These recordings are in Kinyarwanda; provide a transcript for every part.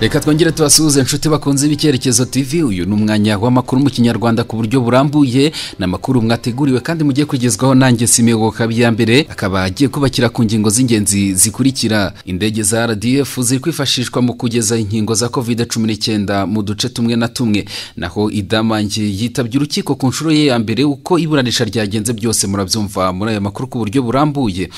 Reka twongere tubasuhuze inshuti bakunze b'Icyerekezo TV. Uyu ni umwanya w'amakuru mu Kinyarwanda ku buryo burambuye, n'amakuru mwateguriwe kandi mugiye kugezwaho nanjye Simego Kabiyambere, akaba agiye kubakira ku ngingo z'ingenzi zikurikira. Indege za RDF ziri kwifashishwa mu kugeza inkingo za COVID-19 mu duce tumwe na tumwe. Naho Idamange yitabye urukiko ku nshuro ye ya mbere. Uko iburanisha ryagenze byose murabyumva muri aya makuru ku buryo burambuye.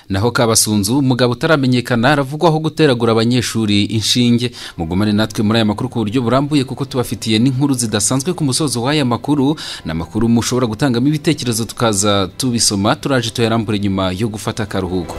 Naho Kabasunzu, umugabo utaramenyekana, aravugwaho guteragura abanyeshuri inshinge. Mugumane natwe muri aya makuru ku buryo burambuye kuko tubafitiye n'inkuru zidasanzwe ku musozo w'aya makuru, n'amakuru mushobora gutangamo ibitekerezo tukaza tubisoma. Turaje tuyarambure nyuma yo gufata akaruhuko.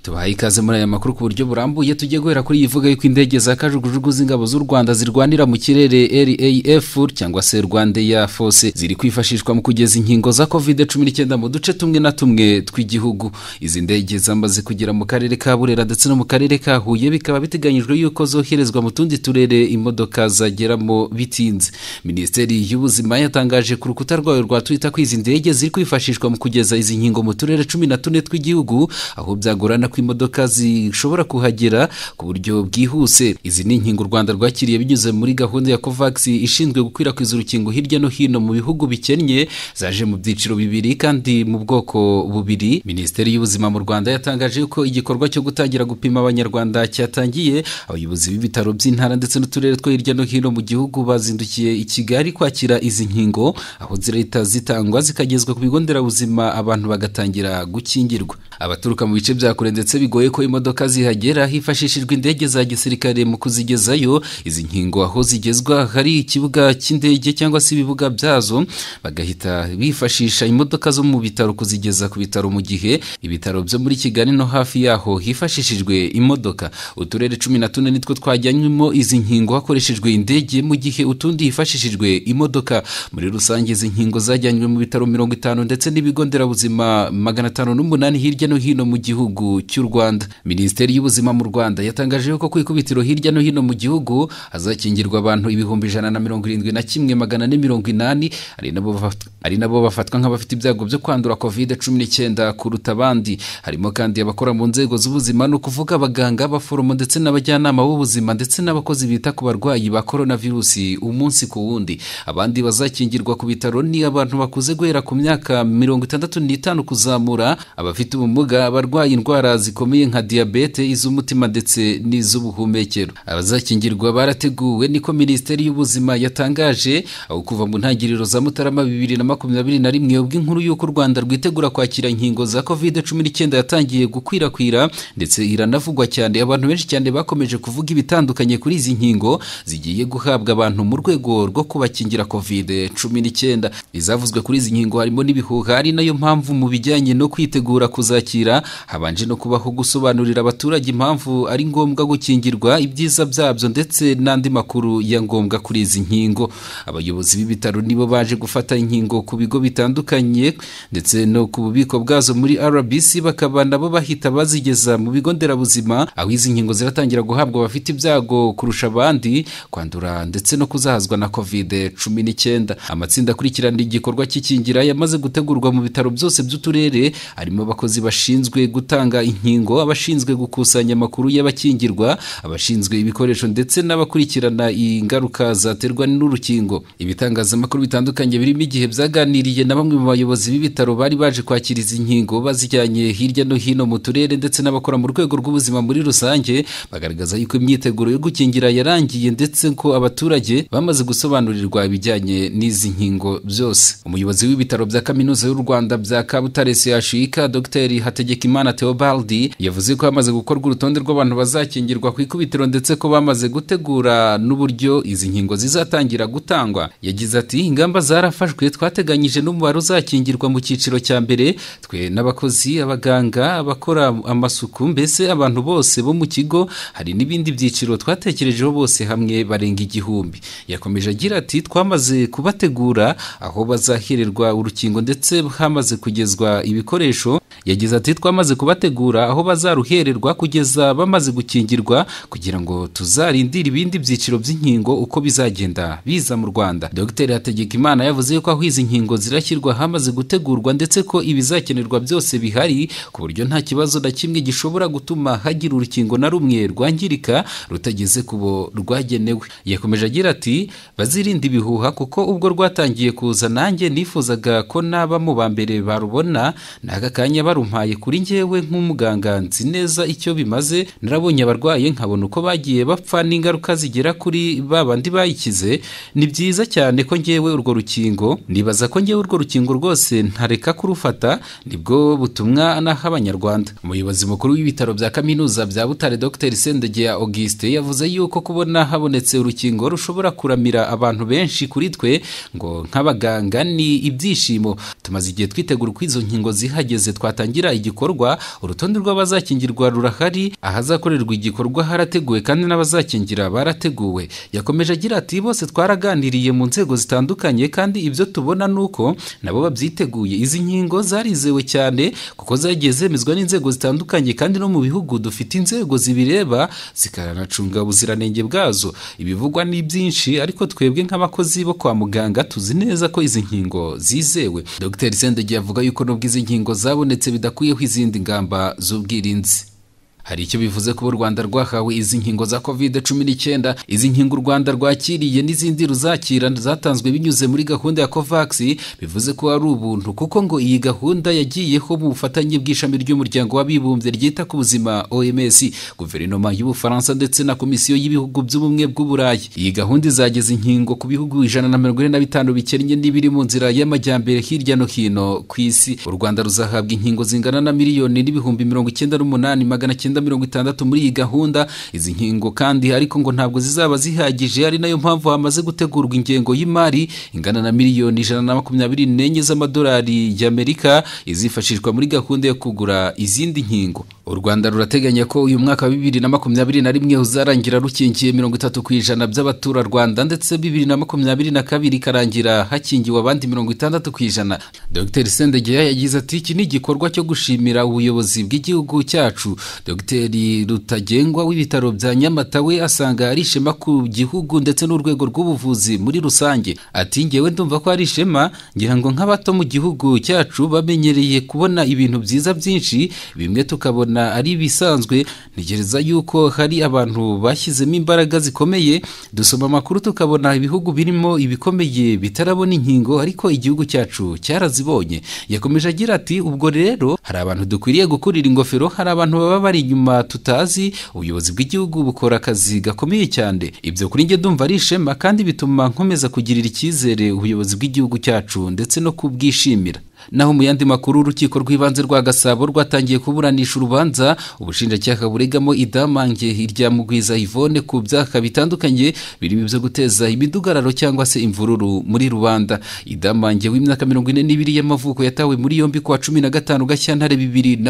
Tubahaye ikaze muri aya makuru ku buryo burambuye. Tugiye guhera kuri ivuga yuko indege za kajugujugu z'ingabo z'u Rwanda zirwanira mu kirere RAF cyangwa se Rwandair Force ziri kwifashishwa mu kugeza inkingo za COVID-19 mu duce tumwe na tumwe tw'igihugu. Izi ndege zamaze kugera mu karere ka Burera ndetse no mu karere ka Huye, bikaba biteganyijwe yuko zoherezwa mu tundi turere imodoka zageramo bitinze. Minisiteri y'Ubuzima yatangaje ku rukuta rwayo rwa Twitter ko izi ndege ziri kwifashishwa mu kugeza izi nkingo mu turere 14 tw'igihugu, aho byagorana imodoka zishobora kuhagera ku buryo bwihuse. Izi ni inkingo u Rwanda rwakiriye binyuze muri gahunda ya COVAX ishinzwe gukwirakwiza urukingo hirya no hino mu bihugu bikennye, zaje mu byiciro bibiri kandi mu bwoko bubiri. Minisiteri y'Ubuzima mu Rwanda yatangaje yuko igikorwa cyo gutangira gupima abanyarwanda cyatangiye. Abayobozi b'ibitaro by'intara ndetse n'uturere two hirya no hino mu gihugu bazindukiye i Kigali kwakira izi nkingo, aho zirahita zitangwa zikagezwa ku bigo nderabuzima, abantu bagatangira gukingirwa. Abaturuka mu bice bya kure ndetse bigoye ko imodoka zihagera, hifashishijwe indege za gisirikare mu kuzigezayo. Izi nkingo aho zigezwa hari ikibuga cy'indege cyangwa se ibibuga byazo, bagahita bifashisha imodoka zo mu bitaro kuzigeza ku bitaro, mu gihe ibitaro byo muri Kigali no hafi yaho hifashishijwe imodoka. Uturere 14 nitwo twajyanywemo izi nkingo hakoreshejwe indege, mu gihe utundi hifashishijwe imodoka. Muri rusange izi nkingo zajyanywe mu bitaro 50 ndetse n'ibigo nderabuzima 508 hirya no hino mu gihugu cy'u Rwanda. Minisiteri y'Ubuzima mu Rwanda yatangaje yuko ku ikubitiro hirya no hino mu gihugu hazakingirwa abantu 171,480, ari nabo bafatwa nk'abafite ibyago byo kwandura COVID-19 kuruta abandi. Harimo kandi abakora mu nzego z'ubuzima, no kuvuga abaganga, abaforomo ndetse n'abajyanama b'ubuzima ndetse n'abakozi bita ku barwayi ba coronavirus umunsi ku wundi. Abandi bazakingirwa ku bitaro ni abantu bakuze guhera ku myaka 65 kuzamura, abafite ubumuga, abarwaye indwara zikomeye nka diabete, iz'umutima ndetse n'iz'ubuhumekero. Abazakingirwa barateguwe, niko Minisiteri y'Ubuzima yatangaje, aho kuva mu ntangiriro za Mutarama 2021 ubwo inkuru y'uko u Rwanda rwitegura kwakira inkingo za COVID-19 yatangiye gukwirakwira ndetse iranavugwa cyane. Abantu benshi cyane bakomeje kuvuga ibitandukanye kuri izi nkingo zigiye guhabwa abantu mu rwego rwo kubakingira COVID-19. Izavuzwe kuri izi nkingo harimo n'ibihuha, ari nayo mpamvu mu bijyanye no kwitegura kuzakira habanje no kubaho gusobanurira abaturage impamvu ari ngombwa gukingirwa, ibyiza byabyo ndetse n'andi makuru ya ngombwa kuri izi nkingo. Abayobozi b'ibitaro nibo baje gufata inkingo ku bigo bitandukanye ndetse no ku bubiko bwazo muri RBC, bakaba nabo bahita bazigeza mu bigo nderabuzima, aho izi nkingo ziratangira guhabwa abafite ibyago kurusha abandi kwandura ndetse no kuzahazwa na COVID-19. Amatsinda akurikirana igikorwa cy'ikingira yamaze gutegurwa mu bitaro byose by'uturere, harimo abakozi bashinzwe gutanga inkingo, abashinzwe gukusanya amakuru y'abakingirwa, abashinzwe ibikoresho ndetse n'abakurikirana ingaruka zaterwa n'urukingo. Ibitangazamakuru bitandukanye birimo Igihe byaganiriye na bamwe mu bayobozi b'ibitaro bari baje kwakira izi nkingo bazijyanye hirya no hino mu turere ndetse n'abakora mu rwego rw'ubuzima muri rusange, bagaragaza yuko imyiteguro yo gukingira yarangiye ndetse ko abaturage bamaze gusobanurirwa ibijyanye n'izi nkingo byose. Umuyobozi w'ibitaro bya Kaminuza y'u Rwanda bya Kabutare CHUK, Dr. Hategekimana Theobald, yavuze ko hamaze gukorwa urutonde rw'abantu bazakingirwa ku ikubitiro ndetse ko bamaze gutegura n'uburyo izi nkingo zizatangira gutangwa. Yagize ati, ingamba zarafashwe, twateganyije n'umubare uzakingirwa mu cyiciro cya mbere, twe n'abakozi, abaganga, abakora amasuku, mbese abantu bose bo mu kigo. Hari n'ibindi byiciro twatekerejeho, bose hamwe barenga 1,000. Yakomeje agira ati, twamaze kubategura aho bazahererwa urukingo ndetse hamaze kugezwa ibikoresho. yagize ati twamaze kubategura aho bazaruhererwa kugeza bamaze gukingirwa kugira ngo tuzarindire ibindi byiciro by'inkingo uko bizagenda biza mu Rwanda. Dr Hategekimana yavuze ko aho izi nkingo zirashyirwa hamaze gutegurwa ndetse ko ibizakenerwa byose bihari ku buryo nta kibazo na kimwe gishobora gutuma hagira urukingo na rumwe rwangirika rutageze kubo rwagenewe. Yakomeje agira ati bazirinde ibihuha kuko ubwo rwatangiye kuza nanjye nifuzaga ko naba mu bambere barubona n'aka kanya barumpaye kuri njyewe nk'umuganga nzi neza icyo bimaze, narabonye abarwaye nkabona uko bagiye bapfa n'ingaruka zigera kuri babandi bayikize. Ni byiza cyane ko njyewe urwo rukingo nibaza ko njyewe urwo rukingo rwose ntareka kurufata, nibwo butumwa naha abanyarwanda. Umuyobozi mukuru w'ibitaro bya kaminuza bya Butare Dr Sendegeya Auguste yavuze yuko kubona habonetse urukingo rushobora kuramira abantu benshi kuri twe ngo nk'abaganga ni ibyishimo. Tumaze igihe twitegura uko izo nkingo zihageze twatangira igikorwa, urutonde rw'abazakingirwa rurahari, ahazakorerwa igikorwa harateguwe kandi n'abazakingira barateguwe. Yakomeje agira ati bose twaraganiriye mu nzego zitandukanye kandi ibyo tubona nuko nabo babyiteguye. Izi nkingo zarizewe cyane kuko zagiye zemezwa n'inzego zitandukanye kandi no mu bihugu dufite inzego zibireba zikanacunga ubuziranenge bwazo. Ibivugwa ni byinshi ariko twebwe nk'abakozi bo kwa muganga tuzi neza ko izi nkingo zizewe. Dr Sendegeya avuga yuko nubwo izi nkingo zabonetse bidakuyeho izindi ngamba z'ubwirinzi. Hari icyo bivuze ko u Rwanda rwahawe izi nkingo za COVID-19. Izi nkingo u Rwanda rwakiriye n'izindi ruzakira zatanzwe binyuze muri gahunda ya COVAX, bivuze ko ari ubuntu kuko ngo iyi gahunda yagiyeho mu bufatanye bw'ishami ry'umuryango w'abibumbye ryita ku buzima OMS, guverinoma y'Ubufaransa ndetse na komisiyo y'ibihugu by'ubumwe bw'Uburayi. Iyi gahunda izageza inkingo ku bihugu 145 bikennye n'ibiri mu nzira y'amajyambere hirya no hino ku isi. U Rwanda ruzahabwa inkingo zingana na miliyoni n'ibihumbi 98,960 muri iyi gahunda. Izi nkingo kandi ariko ngo ntabwo zizaba zihagije, ari nayo mpamvu hamaze gutegurwa ingengo y'imari ingana na miliyoni 124 z'amadolari y'Amerika izifashishwa muri gahunda yo kugura izindi nkingo. U Rwanda rurateganya ko uyu mwaka wa 2021 uzarangira rukingiye 30% by'abaturarwanda ndetse 2022 karangira hakingiwe abandi 60%. Dr Sendegeya yagize ati iki ni igikorwa cyo gushimira ubuyobozi bw'igihugu cyacu. Dr Rutagengwa w'ibitaro bya Nyamata we asanga ari ishema ku gihugu ndetse n'urwego rw'ubuvuzi muri rusange. Ati ngewe ndumva ko ari ishema, ngira ngo nk'abato mu gihugu cyacu bamenyereye kubona ibintu byiza byinshi, bimwe tukabona ari bisanzwe. Ntegereza yuko hari abantu bashyizemo imbaraga zikomeye, dusoma amakuru tukabona ibihugu birimo ibikomeye bitarabona inkingo ariko igihugu cyacu cyarazibonye. Yakomeje agira ati ubwo rero hari abantu dukwiriye gukurira ingofero, hari abantu baba bari inyuma tutazi. Ubuyobozi bw'igihugu bukora akazi gakomeye cyane. Ibyo kuri njye ndumva ari ishema kandi bituma nkomeza kugirira icyizere ubuyobozi bw'igihugu cyacu ndetse no kubwishimira. Naho mu yandi makuru, urukiko rw'ibanze rwa Gasabo rwatangiye kuburanisha urubanza ubushinjacyaha buregamo Idamange irya Mugwiza Yvonne ku byaha bitandukanye birimo byo guteza imidugararo cyangwa se imvururu muri rubanda. Idamange w'imyaka 42 y'amavuko yatawe muri yombi ku wa 15 Gashyantare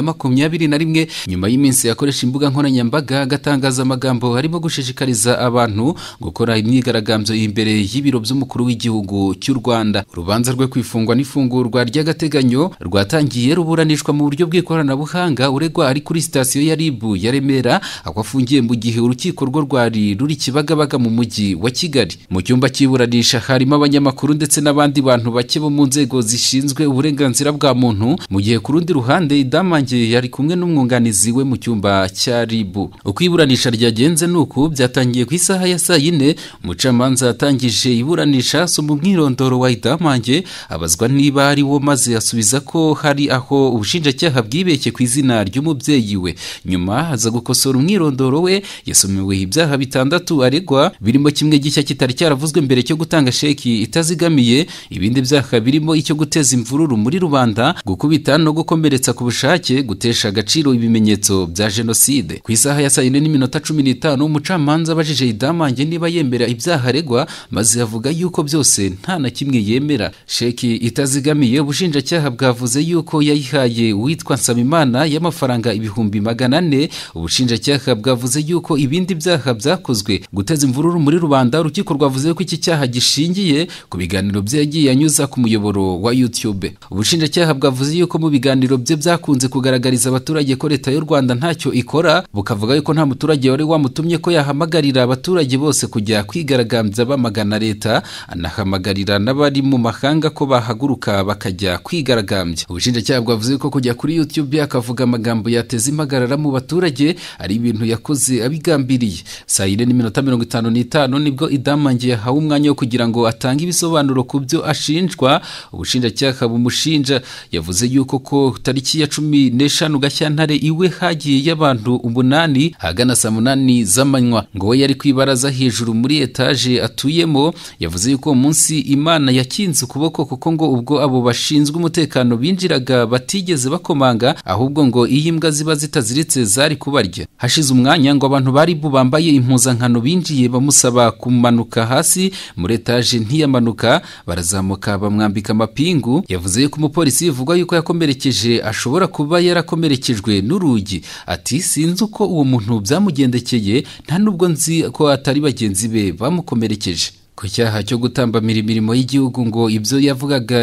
2021 nyuma y'iminsi yakoresha imbuga nkoranyambaga agatangaza amagambo harimo gushishikariza abantu gukora imyigaragambyo imbere y'ibiro by'umukuru w'igihugu cy'u Rwanda. Urubanza rwe kwifungwa n'ifungurwa ry'agateganyo rwatangiye ruburanishwa mu buryo bw'ikoranabuhanga. Uregwa ari kuri sitasiyo ya RIB ya Remera, aho afungiye mu gihe urukiko rwo rwari ruri Kibagabaga mu mujyi wa Kigali. Mu cyumba cy'iburanisha harimo abanyamakuru ndetse n'abandi bantu bake bo mu nzego zishinzwe uburenganzira bwa muntu, mu gihe ku rundi ruhande Idamange yari kumwe n'umwunganizi we mu cyumba cya RIB. Uko iburanisha ryagenze nuko byatangiye ku isaha ya saa 4. Umucamanza yatangije iburanisha mu mwirondoro wa Idamange, abazwa niba ari wo, maze asubiza ko hari aho ubushinjacyaha bwibeshye ku izina ry'umubyeyi we. Nyuma haza gukosora umwirondoro we, yasomewe ibyaha 6 aregwa, birimo kimwe gishya kitari cyaravuzwe mbere cyo gutanga sheki itazigamiye. Ibindi byaha birimo icyo guteza imvururu muri rubanda, gukubita no gukomeretsa ku bushake, gutesha agaciro ibimenyetso bya jenoside. Ku isaha ya saa 4:15 umucamanza abajije Idamange niba yemera ibyaha aregwa, maze avuga yuko byose nta na kimwe yemera. Sheki itazigamiye ubushinjacyaha ubushinjacyaha bwavuze yuko yayihaye uwitwa Nsabimana y'amafaranga 400,000. Ubushinjacyaha bwavuze yuko ibindi byaha byakozwe guteza imvururu muri rubanda. Urukiko rwavuze ko iki cyaha gishingiye ku biganiro bye yagiye anyuza ku muyoboro wa YouTube. Ubushinjacyaha bwavuze yuko mu biganiro bye byakunze kugaragariza abaturage ko leta y'u Rwanda ntacyo ikora, bukavuga yuko nta muturage wari wamutumye ko yahamagarira abaturage bose kujya kwigaragambya bamagana leta, anahamagarira n'abari mu mahanga ko bahaguruka bakajya kwigaragambya. Ubushinjacyaha bwavuze ko kujya kuri YouTube akavuga amagambo yateza impagarara mu baturage ari ibintu yakoze abigambiriye. Saa 4:55 nibwo Idamange yahawe umwanya wo kugira ngo atange ibisobanuro ku byo ashinjwa. Ubushinjacyaha bumushinja yavuze yuko ko tariki ya 15 Gashyantare iwe hagiye y'abantu 8 hagana saa 8 z'amanywa, ngo we yari kwibaraza hejuru muri etage atuyemo. Yavuze yuko umunsi Imana yakinze ukuboko kuko ngo ubwo abo bashinzwe umutekano binjiraga batigeze bakomanga, ahubwo ngo iyi mbwa ziba zitaziritse zari kubarya. Hashize umwanya ngo abantu bari bambaye impuzankano binjiye bamusaba kumanuka hasi muri etage, ntiyamanuka, barazamuka bamwambika amapingu. Yavuze yuko umupolisi bivugwa yuko yakomerekeje ashobora kuba yarakomerekejwe n'urugi. Ati sinzi uko uwo muntu byamugendekeye, nta nubwo nzi ko atari bagenzi be bamukomerekeje. Ku cyaha cyo gutambamira imirimo y'igihugu, ngo ibyo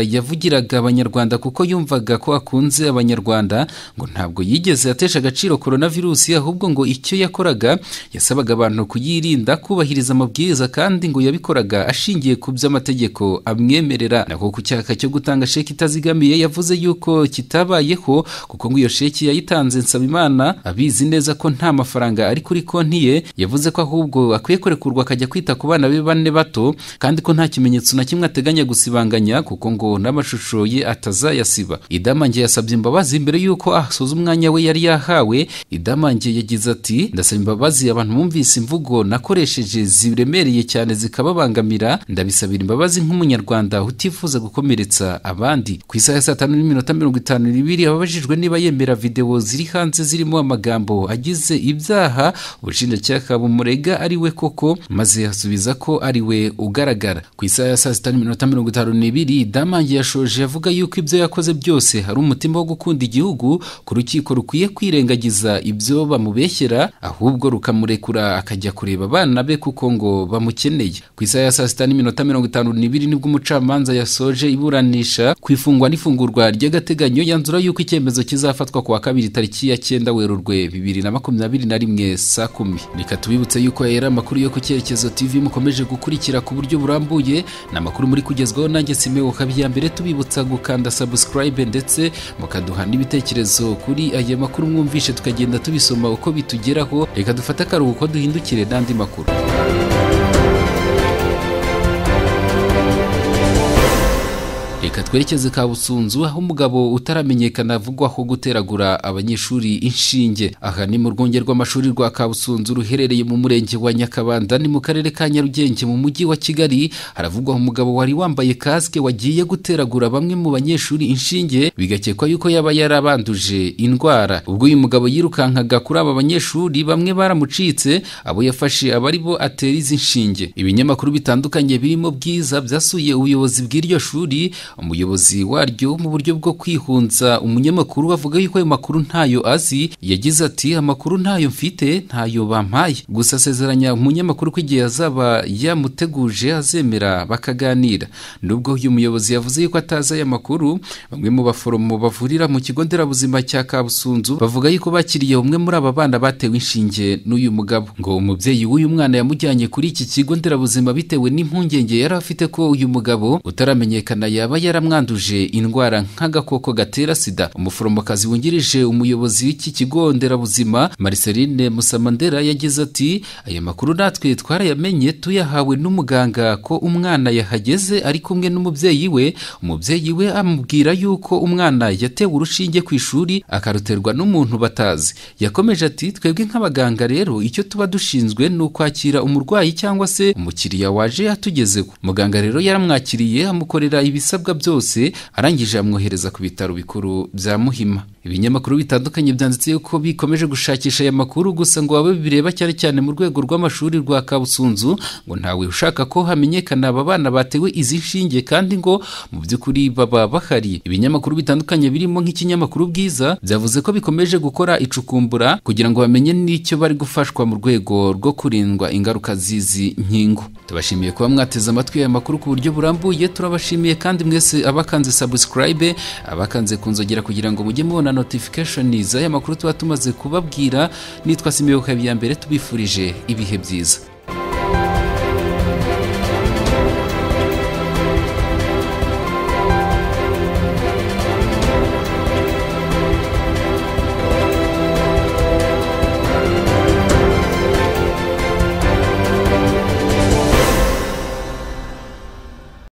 yavugiraga abanyarwanda kuko yumvaga ko akunze abanyarwanda, ngo ntabwo yigeze atesha agaciro coronavirus, ahubwo ngo icyo yakoraga yasabaga abantu kuyirinda, kubahiriza amabwiriza, kandi ngo yabikoraga ashingiye ku by'amategeko amwemerera. Nako ku cyaha cyo gutanga sheki itazigamiye yavuze yuko kitabayeho kuko ngo iyo sheki yayitanze Nsabimana abizi neza ko nta mafaranga ari kuri konti ye. Yavuze ko ahubwo akwiye kurekurwa akajya kwita ku bana be 4 bato, kandi ko nta kimenyetso na kimwe ateganya gusibanganya kuko ngo n'amashusho ye atazayasiba. Idamange yasabye imbabazi mbere yuko asoza umwanya we yari yahawe. Idamange yagize ati ndasaba imbabazi abantu bumvise imvugo nakoresheje ziremereye cyane zikababangamira, ndabisabira imbabazi nk'umunyarwanda utifuza gukomeretsa abandi. Ku isaha ya 5:52 ababajijwe niba yemera video ziri hanze zirimo amagambo agize ibyaha ubushinjacyaha bumurega ari we koko, maze yasubiza ko ari we ugaragara. Ku isaha ya 6:52 Idamange yashoje avuga yuko ibyo yakoze byose hari umutima wo gukunda igihugu, ku rukiko rukwiye kwirengagiza ibyo bamubeshyera ahubwo rukamurekura akajya kureba abana be kuko ngo bamukeneye. Ku isaha ya 6:52 nibwo umucamanza yasoje iburanisha ku ifungwa n'ifungurwa ry'agateganyo, yanzura yuko icyemezo kizafatwa ku wa 2 tariki ya 9 Werurwe 2021 saa 10. Reka tubibutse yuko yari amakuru yo ku Cyerekezo TV mukomeje gukurikira ku buryo burambuye. N'amakuru muri kugezwaho nanjye Simeo Habiyambere, tubibutsa gukanda subscribe ndetse mukaduha n'ibitekerezo kuri aya makuru mwumvishe, tukagenda tubisoma uko bitugeraho. Reka dufate akaruhuko duhindukire n'andi makuru. Reka twerekeze Kabusunzu aho umugabo utaramenyekana avugwaho guteragura abanyeshuri inshinge. Aha ni mu rwunge rw'amashuri rwa Kabusunzu ruherereye mu murenge wa Nyakabanda, ni mu karere ka Nyarugenge mu mujyi wa Kigali. Haravugwaho umugabo wari wambaye kasike wagiye guteragura bamwe mu banyeshuri inshinge, bigakekwa yuko yaba yarabanduje indwara. Ubwo uyu mugabo yirukankaga kuri aba banyeshuri, bamwe baramucitse, abo yafashe abari bo atera izi nshinge. Ibinyamakuru bitandukanye birimo Bwiza byasuye ubuyobozi bw'iryo shuri. Umuyobozi waryo mu buryo bwo kwihunza umunyamakuru avuga yuko ayo makuru ntayo azi. Yagize ati amakuru ntayo mfite, ntayo bampaye, gusa asezeranya umunyamakuru ko igihe azaba yamuteguje azemera bakaganira. Nubwo uyu muyobozi yavuze yuko atazi aya makuru, bamwe mu baforomo bavurira mu kigo nderabuzima cya Kabusunzu bavuga yuko bakiriye umwe muri aba bana batewe inshinge n'uyu mugabo. Ngo umubyeyi w'uyu mwana yamujyanye kuri iki kigo nderabuzima bitewe n'impungenge yari afite ko uyu mugabo utaramenyekana yaba yaramwanduje indwara nk'agakoko gatera sida. Umuforomokazi wungirije umuyobozi w'iki kigo nderabuzima Marceline Musamandera yagize ati aya makuru natwe twarayamenye tuyahawe n'umuganga ko umwana yahageze ari kumwe n'umubyeyi we. Umubyeyi we amubwira yuko umwana yatewe urushinge ku ishuri akaruterwa n'umuntu batazi. Yakomeje ati twebwe nk'abaganga rero icyo tuba dushinzwe ni ukwakira umurwayi cyangwa se umukiriya waje yatugezeho. Muganga rero yaramwakiriye amukorera ibisabwa byose, arangije amwohereza ku bitaro bikuru bya Muhima. Ibinyamakuru bitandukanye byanditse yuko bikomeje gushakisha aya makuru, gusa ngo abe bireba cyane cyane mu rwego rw'amashuri rwa Kabusunzu ngo ntawe ushaka ko hamenyekana aba bana batewe izi nshinge kandi ngo mu by'ukuri baba bahari. Ibinyamakuru bitandukanye birimo nk'ikinyamakuru Bwiza byavuze ko bikomeje gukora icukumbura kugira ngo bamenye n'icyo bari gufashwa mu rwego rwo kurindwa ingaruka z'izi nkingo. Tubashimiye kuba mwateze amatwi aya makuru ku buryo burambuye, turabashimiye kandi mwese abakanze subscribe, abakanze kunzogera kugira ngo mujye mubona notification z'aya makuru tuba tumaze kubabwira. Nitwa Simeon Habiyambere, tubifurije ibihe byiza.